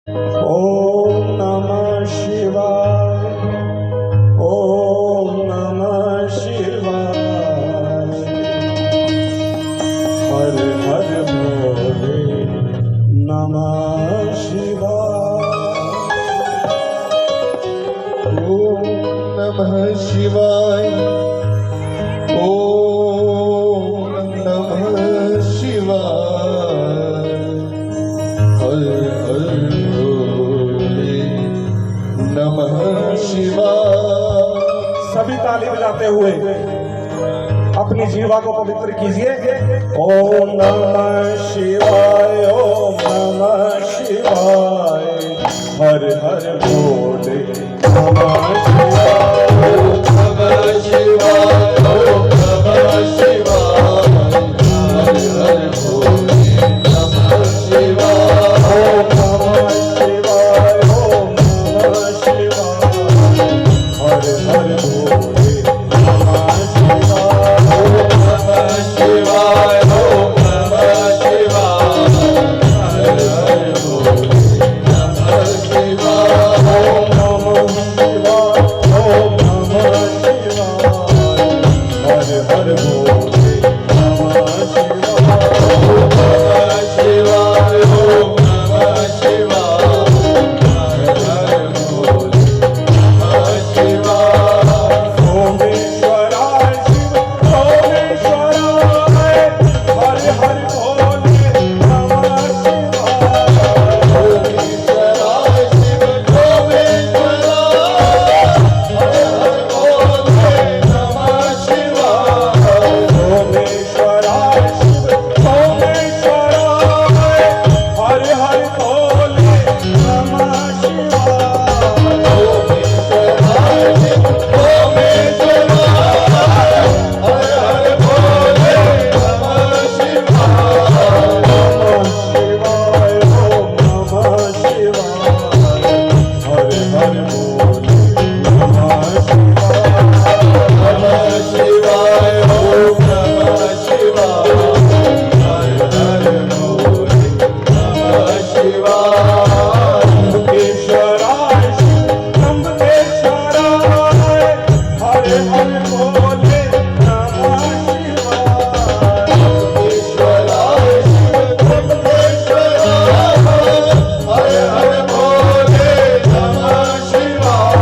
ओम नमः शिवाय। ओम नमः शिवाय। हर हर भोले नमः शिवाय। ओम नमः शिवाय। ओम नमः शिवाय। हर हर भोले नमः शिवाय। सभी ताली बजाते हुए अपनी जीवा को पवित्र कीजिए। ओम नमः शिवाय। ओम नमः शिवाय। हर हर भोले नमः शिवाय। नमः शिवाय। ओम नमः शिवाय। हर हर भोले नमः शिवाय। ओम नमः शिवाय। ओम नमः शिवाय। हर हर भोले नमः शिवाय। ओम नमः शिवाय। ओम नमः शिवाय। हर हर भोले नमः शिवाय। ओम नमः शिवाय। ओम नमः शिवाय। हर हर भोले नमः शिवाय। नमः शिवाय। ओम नमः शिवाय। हर हर भोले नमः शिवाय। सोमेश्वराय शिव सोमेश्वराय। हर हर भोले नमः शिवाय। सोमेश्वराय शिव सोमेश्वराय। हर हर भोले नमः शिवाय। सोमेश्वराय शिव सोमेश्वराय। हर हर भोले नमः शिवाय। सोमेश्वराय शिव सोमेश्वराय। हर हर भोले नमः शिवाय। नमः शिवाय। ओम नमः शिवाय। हर हर भोले नमः शिवाय। नमः शिवाय। ओम नमः शिवाय। हर हर भोले नमः शिवाय। त्र्यंबकेश्वराय शिव त्र्यंबकेश्वराय। हर हर भोले नमः शिवाय। ईश्वराय शिव त्र्यंबकेश्वराय। हर हर भोले नमः शिवाय।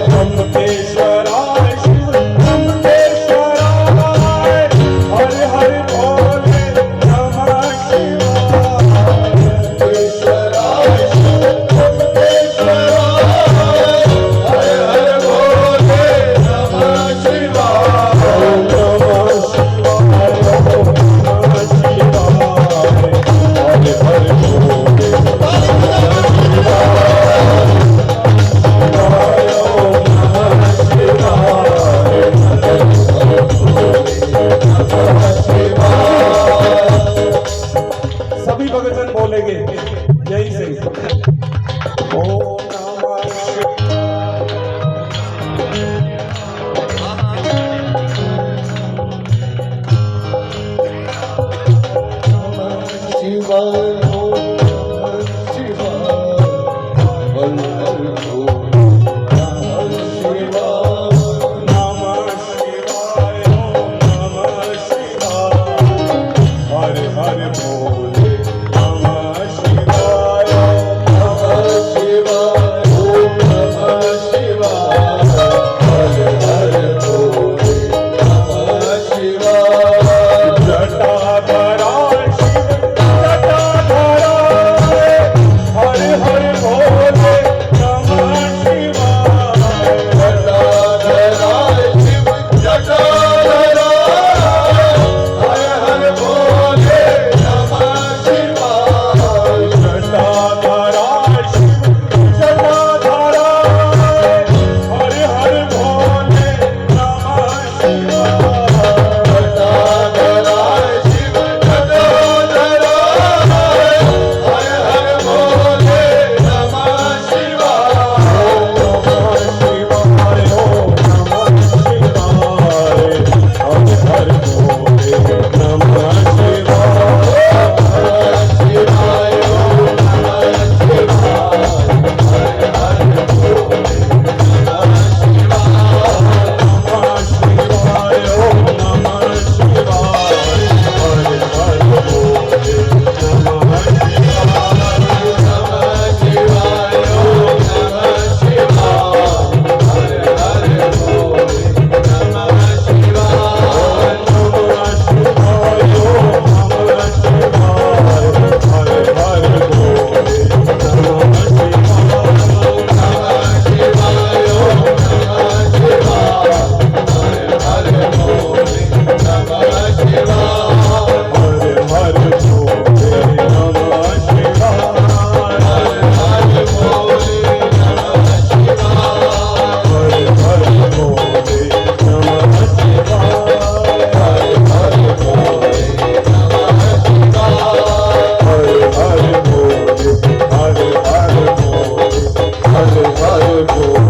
त्र्यंबकेश्वराय शिव त्र्यंबकेश्वराय। हर हर भोले नमः शिवाय। ईश्वराय शिव त्र्यंबकेश्वराय। हर हर भोले नमः शिवाय। ओम नमः शिवाय। ओम नमः शिवाय। हर हर भोले नमः शिवाय। ओम नमः शिवाय। सभी भगतजन बोलेंगे यही से। भोले